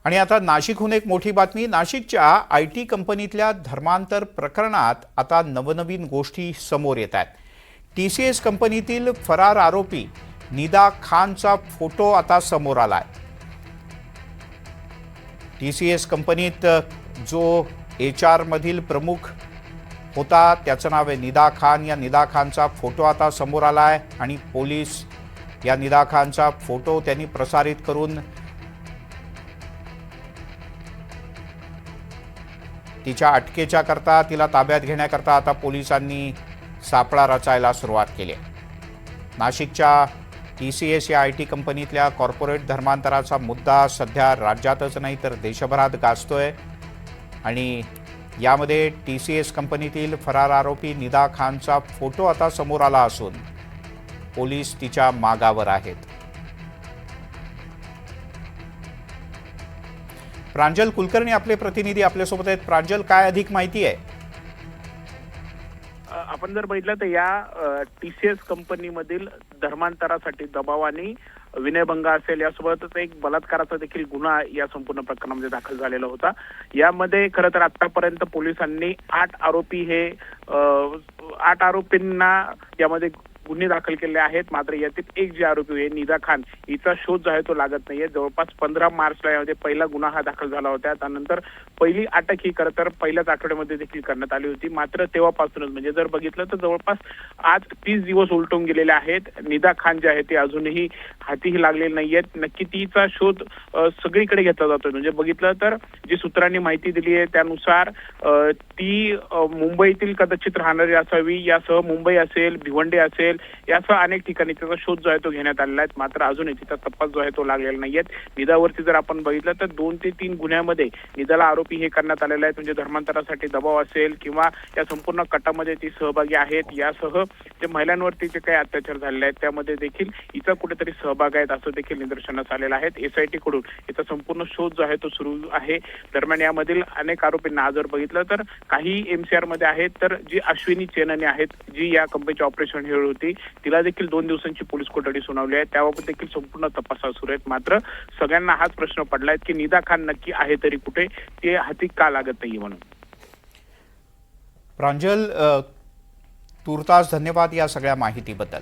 आणि आता नाशिकहून एक मोठी बातमी। नाशिकच्या आयटी कंपनीतल्या धर्मांतर प्रकरणात आता नवनवीन गोष्टी समोर येत आहेत। टीसीएस कंपनीतील फरार आरोपी निदा खानचा फोटो आता समोर आलाय। टीसीएस कंपनीत जो एचआर मधील प्रमुख होता त्याचं नाव आहे निदा खान। या निदा खानचा फोटो आता समोर आलाय आणि पोलीस या निदा खानचा फोटो त्यांनी प्रसारित करून तिच्या अटकेच्या करता तिला ताब्यात घेण्याकरता आता पोलिसांनी सापळा रचायला सुरुवात केली आहे। नाशिकच्या टीसीएस या आयटी कंपनीतल्या कॉर्पोरेट धर्मांतराचा मुद्दा सध्या राज्यातच नाही तर देशभरात गाजतोय आणि यामध्ये टीसीएस कंपनीतील फरार आरोपी निदा खानचा फोटो आता समोर आला असून पोलीस तिच्या मागावर आहेत। प्रांजल कुलकर्णी आपले प्रतिनिधी आपल्यासोबत आहेत। प्रांजल, काय अधिक माहिती आहे? आपण जर बघितलं तर या टीसीएस कंपनीमधील धर्मांतरासाठी दबाव आणि विनयभंग असेल यासोबतच एक बलात्काराचा देखील गुन्हा या संपूर्ण प्रकरणामध्ये दाखल झालेला होता। यामध्ये खरं तर आतापर्यंत पोलिसांनी 8 आरोपींना यामध्ये गुन्हे दाखल केले आहेत। मात्र यातील एक जे आरोपी आहे निदा खान हिचा शोध जो आहे तो लागत नाहीये। जवळपास 15 मार्चला यामध्ये पहिला गुन्हा हा दाखल झाला होता। त्यानंतर पहिली अटक ही खरं तर पहिल्याच आठवड्यामध्ये देखील करण्यात आली होती। मात्र तेव्हापासूनच म्हणजे जर बघितलं तर जवळपास आज 30 दिवस उलटून गेलेले आहेत। निदा खान जे आहे ते अजूनही हातीही लागलेले नाहीयेत। नक्की तिचा शोध सगळीकडे घेतला जातोय। म्हणजे बघितलं तर जी सूत्रांनी माहिती दिली आहे त्यानुसार ती मुंबईतील कदाचित राहणारी असावी। यासह मुंबई असेल, भिवंडी असेल यासह अनेक ठिकाणी त्याचा शोध जो आहे तो घेण्यात आलेला आहे। मात्र अजूनही तिचा तपास जो आहे तो लागलेला नाहीये। निदावरती जर आपण बघितलं तर 2 ते 3 गुन्ह्यामध्ये निदाला आरोपी हे करण्यात आलेले आहेत। म्हणजे धर्मांतरासाठी दबाव असेल किंवा या संपूर्ण कटामध्ये ती सहभागी आहेत। यासह जे महिलांवरती जे काही अत्याचार झालेले आहेत त्यामध्ये देखील हिचा कुठेतरी सहभाग आहेत असं देखील निदर्शनास आलेलं आहे। एसआयटी कडून याचा संपूर्ण शोध जो आहे तो सुरू आहे। दरम्यान यामधील अनेक आरोपींना जर बघितलं तर काही एमसीआर मध्ये आहेत तर जी अश्विनी चेनने आहेत जी या कंपनीची ऑपरेशन हेड होती तिला देखील 2 दिवसांची पोलीस कोठडी सुनावली आहे। त्याबाबत देखील संपूर्ण तपास सुरू आहेत। मात्र सगळ्यांना हाच प्रश्न पडलाय की निदा खान नक्की आहे तरी कुठे, ते हाती का लागत नाही म्हणून। प्रांजल, तुर्तास धन्यवाद या सगळ्या माहितीबद्दल।